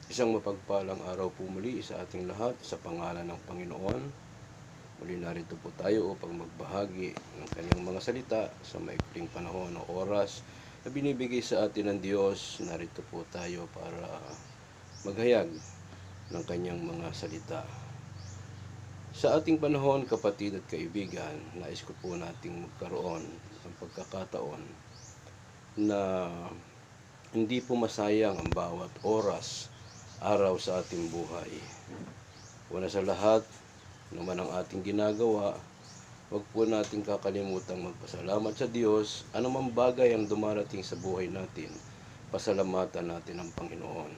Isang mapagpalang araw po muli sa ating lahat sa pangalan ng Panginoon. Muli narito po tayo upang magbahagi ng kanyang mga salita sa maikling panahon o oras na binibigay sa atin ng Diyos. Narito po tayo para maghayag ng kanyang mga salita. Sa ating panahon, kapatid at kaibigan, nais ko po nating magkaroon ng pagkakataon na hindi po masayang ang bawat oras, araw sa ating buhay. Una sa lahat, naman ang ating ginagawa, huwag po natin kakalimutan magpasalamat sa Diyos. Anumang bagay ang dumarating sa buhay natin, pasalamatan natin ang Panginoon.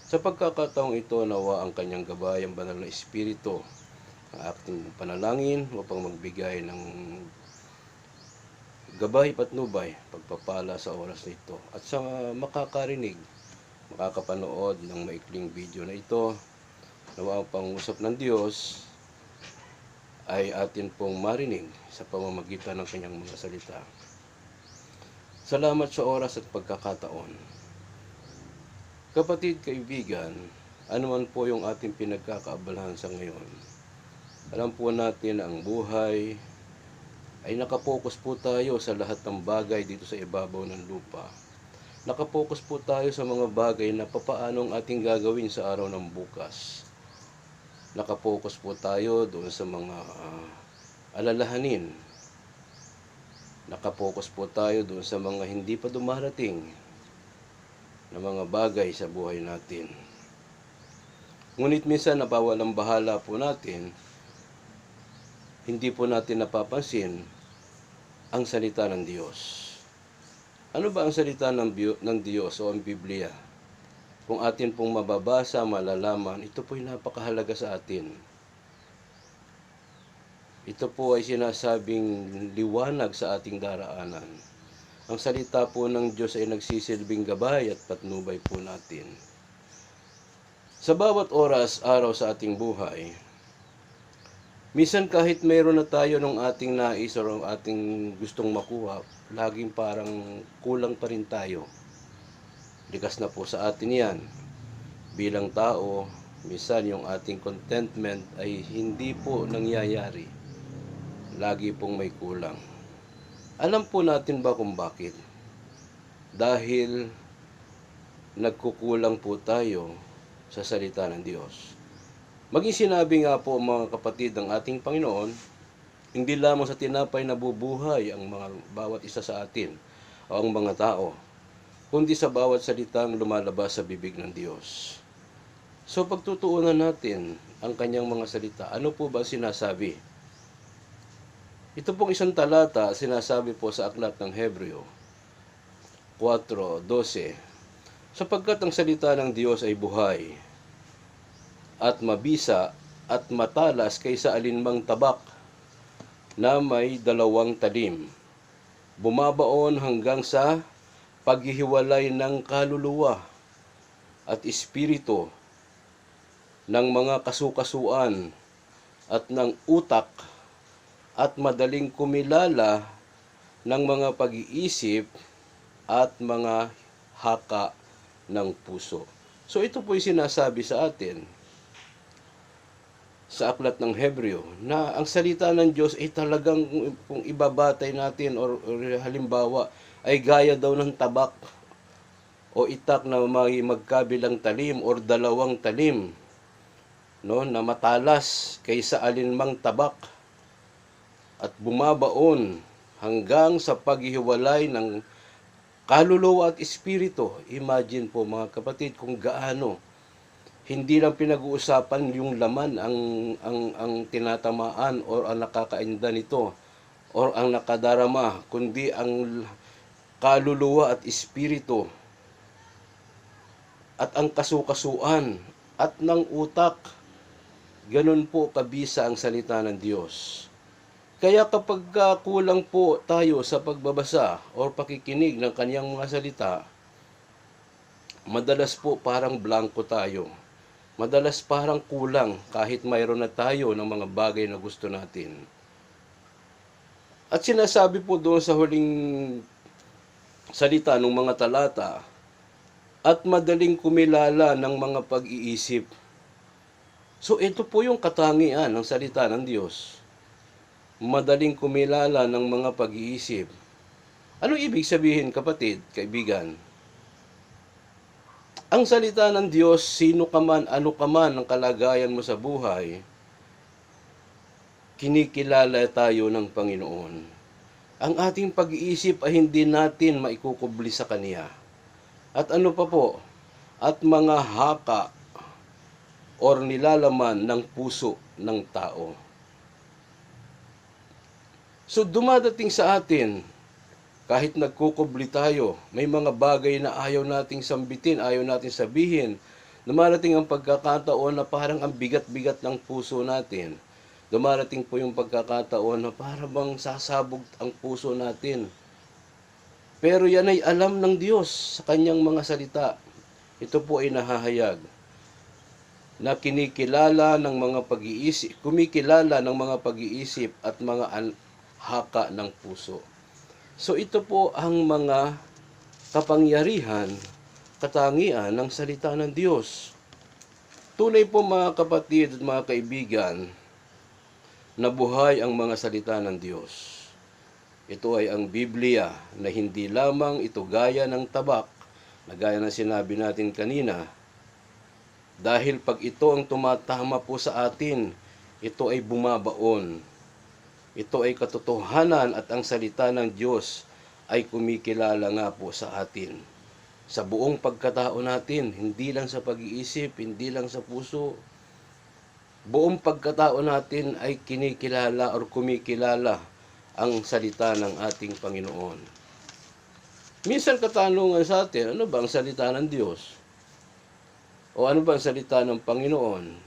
Sa pagkakataong ito, nawa ang kanyang gabay, ang banal na Espiritu, ang ating panalangin upang magbigay ng gabay patnubay, pagpapala sa oras na ito. At sa makakarinig, makakapanood ng maikling video na ito, nawa ang pangusap ng Diyos ay atin pong marinig sa pamamagitan ng kanyang mga salita. Salamat sa oras at pagkakataon. Kapatid, kaibigan, anuman po yung ating pinagkakaabalahan sa ngayon, alam po natin ang buhay ay nakapokus po tayo sa lahat ng bagay dito sa ibabaw ng lupa. Nakapokus po tayo sa mga bagay na papaanong ating gagawin sa araw ng bukas. Nakapokus po tayo doon sa mga alalahanin. Nakapokus po tayo doon sa mga hindi pa dumarating na mga bagay sa buhay natin. Ngunit minsan nabawalang bahala po natin, hindi po natin napapansin ang salita ng Diyos. Ano ba ang salita ng Diyos o ang Biblia? Kung atin pong mababasa, malalaman, ito po'y napakahalaga sa atin. Ito po ay sinasabing liwanag sa ating daraanan. Ang salita po ng Diyos ay nagsisilbing gabay at patnubay po natin. Sa bawat oras, araw sa ating buhay, minsan kahit mayroon na tayo ng ating nais o ng ating gustong makuha, laging parang kulang pa rin tayo. Likas na po sa atin yan. Bilang tao, minsan yung ating contentment ay hindi po nangyayari. Lagi pong may kulang. Alam po natin ba kung bakit? Dahil nagkukulang po tayo sa salita ng Diyos. Maging sinabi nga po mga kapatid ng ating Panginoon, hindi lamang sa tinapay nabubuhay ang bawat isa sa atin o ang mga tao, kundi sa bawat salitang lumalabas sa bibig ng Diyos. So pagtutuunan natin ang kanyang mga salita, ano po ba sinasabi? Ito pong isang talata, sinasabi po sa aklat ng Hebreo 4:12, sapagkat ang salita ng Diyos ay buhay at mabisa at matalas kaysa alinmang tabak na may dalawang talim. Bumabaon hanggang sa paghihiwalay ng kaluluwa at espiritu, ng mga kasukasuan at ng utak, at madaling kumilala ng mga pag-iisip at mga haka ng puso. So ito po yung sinasabi sa atin sa aklat ng Hebreo na ang salita ng Diyos ay talagang kung ibabatay natin or halimbawa ay gaya daw ng tabak o itak na may magkabilang talim or dalawang talim, no, na matalas kaysa alinmang tabak at bumabaon hanggang sa paghihiwalay ng kaluluwa at espiritu. Imagine po mga kapatid kung gaano hindi lang pinag-uusapan yung laman ang tinatamaan or ang nakakainda nito or ang nakadarama, kundi ang kaluluwa at espiritu at ang kasukasuan at ng utak. Ganun po kabisa ang salita ng Diyos. Kaya kapag kulang po tayo sa pagbabasa o pakikinig ng kanyang mga salita, madalas po parang blanko tayo. Madalas parang kulang kahit mayroon na tayo ng mga bagay na gusto natin. At sinasabi po doon sa huling salita ng mga talata, at madaling kumilala ng mga pag-iisip. So ito po yung katangian ng salita ng Diyos. Madaling kumilala ng mga pag-iisip. Ano ibig sabihin, kapatid, kaibigan? Ang salita ng Diyos, sino ka man, ano ka man ang kalagayan mo sa buhay, kinikilala tayo ng Panginoon. Ang ating pag-iisip ay hindi natin maikukubli sa Kanya. At ano pa po? At mga haka or nilalaman ng puso ng tao. So dumadating sa atin, kahit nagkukubli tayo, may mga bagay na ayaw nating sambitin, ayaw nating sabihin. Dumarating ang pagkakataon na parang ang bigat-bigat ng puso natin. Dumarating po yung pagkakataon na parang bang sasabog ang puso natin. Pero yan ay alam ng Diyos sa kanyang mga salita. Ito po ay nahahayag na kinikilala ng mga pag-iisip, kumikilala ng mga pag-iisip at mga haka ng puso. So ito po ang mga kapangyarihan, katangian ng salita ng Diyos. Tunay po mga kapatid at mga kaibigan, na buhay ang mga salita ng Diyos. Ito ay ang Biblia na hindi lamang ito gaya ng tabak, na gaya ng sinabi natin kanina. Dahil pag ito ang tumatama po sa atin, ito ay bumabaon. Ito ay katotohanan at ang salita ng Diyos ay kumikilala nga po sa atin. Sa buong pagkatao natin, hindi lang sa pag-iisip, hindi lang sa puso. Buong pagkatao natin ay kinikilala or kumikilala ang salita ng ating Panginoon. Minsan katanungan sa atin, ano ba ang salita ng Diyos? O ano ba ang salita ng Panginoon?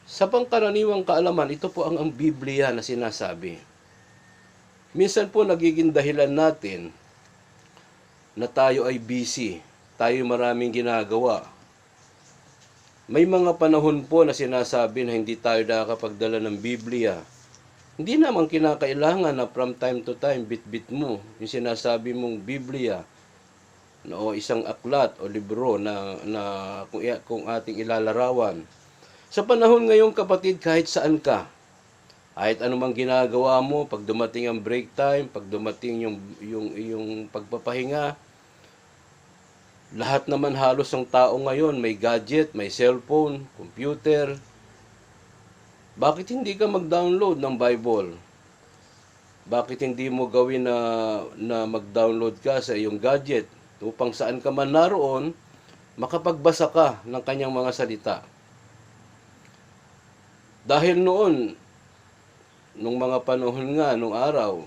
Sa pangkaraniwang kaalaman, ito po ang Biblia na sinasabi. Minsan po nagiging dahilan natin na tayo ay busy, tayo maraming ginagawa. May mga panahon po na sinasabi na hindi tayo nakakapagdala ng Biblia. Hindi naman kinakailangan na from time to time, bit-bit mo, yung sinasabi mong Biblia, o isang aklat o libro na kung ating ilalarawan. Sa panahon ngayon, kapatid, kahit saan ka, kahit anumang ginagawa mo, pag dumating ang break time, pag dumating yung pagpapahinga, lahat naman halos ng tao ngayon may gadget, may cellphone, computer. Bakit hindi ka mag-download ng Bible? Bakit hindi mo gawin na mag-download ka sa iyong gadget upang saan ka man naroon, makapagbasa ka ng kanyang mga salita? Dahil noon, nung mga panahon nga, nung araw,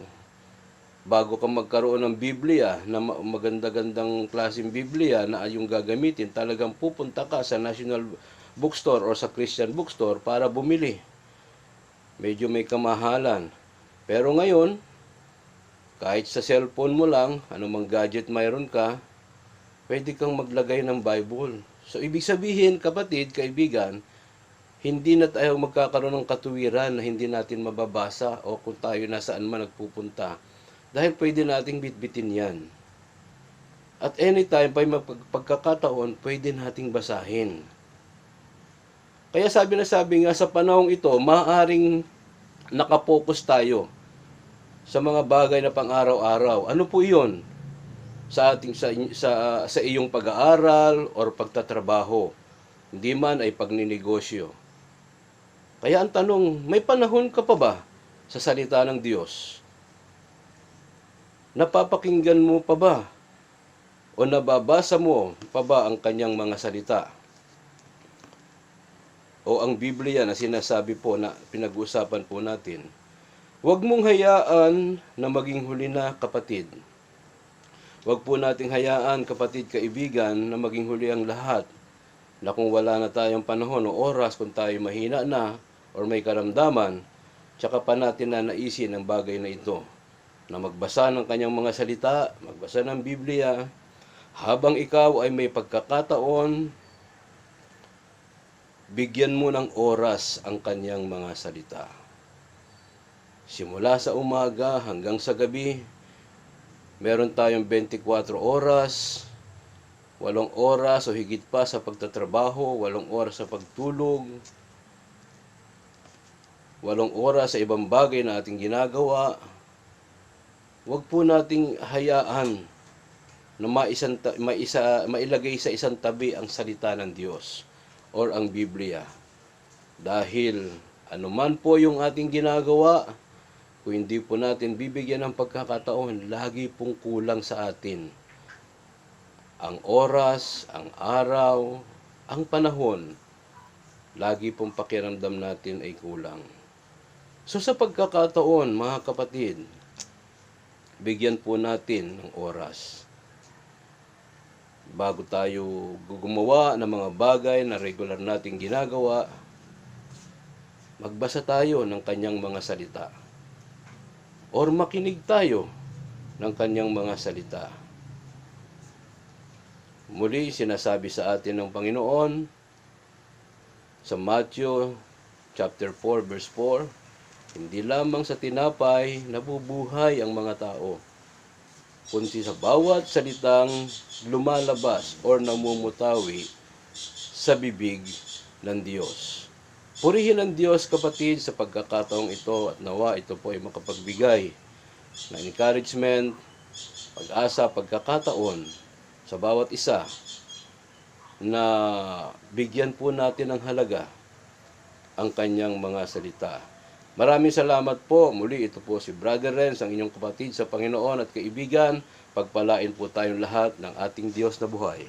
bago ka magkaroon ng Biblia, na maganda-gandang klaseng Biblia na yung gagamitin, talagang pupunta ka sa National Bookstore o sa Christian Bookstore para bumili. Medyo may kamahalan. Pero ngayon, kahit sa cellphone mo lang, anumang gadget mayroon ka, pwede kang maglagay ng Bible. So, ibig sabihin, kapatid, kaibigan, hindi na tayo magkakaroon ng katuwiran na hindi natin mababasa o kung tayo nasaan man nagpupunta. Dahil pwede nating bitbitin yan. At anytime, may pagkakataon, pwede nating basahin. Kaya sabi nga sa panahong ito, maaaring nakapokus tayo sa mga bagay na pang-araw-araw. Ano po iyon? Sa iyong pag-aaral or pagtatrabaho. Hindi man ay pagninegosyo. Kaya ang tanong, may panahon ka pa ba sa salita ng Diyos? Napapakinggan mo pa ba? O nababasa mo pa ba ang kanyang mga salita? O ang Biblia na sinasabi po na pinag-usapan po natin? Huwag mong hayaan na maging huli na, kapatid. Huwag po nating hayaan, kapatid, kaibigan, na maging huli ang lahat. Na kung wala na tayong panahon o oras, kung tayo mahina na or may karamdaman, tsaka pa natin na naisin ang bagay na ito. Na magbasa ng kanyang mga salita, magbasa ng Biblia, habang ikaw ay may pagkakataon, bigyan mo ng oras ang kanyang mga salita. Simula sa umaga hanggang sa gabi, meron tayong 24 oras. 8 oras o higit pa sa pagtatrabaho, 8 oras sa pagtulog, 8 oras sa ibang bagay na ating ginagawa. Huwag po nating hayaan na mailagay sa isang tabi ang salita ng Diyos or ang Biblia. Dahil anuman po yung ating ginagawa, kung hindi po natin bibigyan ng pagkakataon, lagi pong kulang sa atin. Ang oras, ang araw, ang panahon, lagi pong pakiramdam natin ay kulang. So sa pagkakataon, mga kapatid, bigyan po natin ng oras. Bago tayo gumawa ng mga bagay na regular nating ginagawa, magbasa tayo ng kanyang mga salita. Or makinig tayo ng kanyang mga salita. Muli, sinasabi sa atin ng Panginoon sa Matthew chapter 4 verse 4, hindi lamang sa tinapay nabubuhay ang mga tao, kundi sa bawat salitang lumalabas or namumutawi sa bibig ng Diyos. Purihin ang Diyos, kapatid, sa pagkakataong ito at nawa ito po ay makapagbigay ng encouragement, pag-asa, pagkakataon sa bawat isa na bigyan po natin ng halaga ang kanyang mga salita. Maraming salamat po. Muli, ito po si Brother Renz, ang inyong kapatid sa Panginoon at kaibigan. Pagpalain po tayong lahat ng ating Diyos na buhay.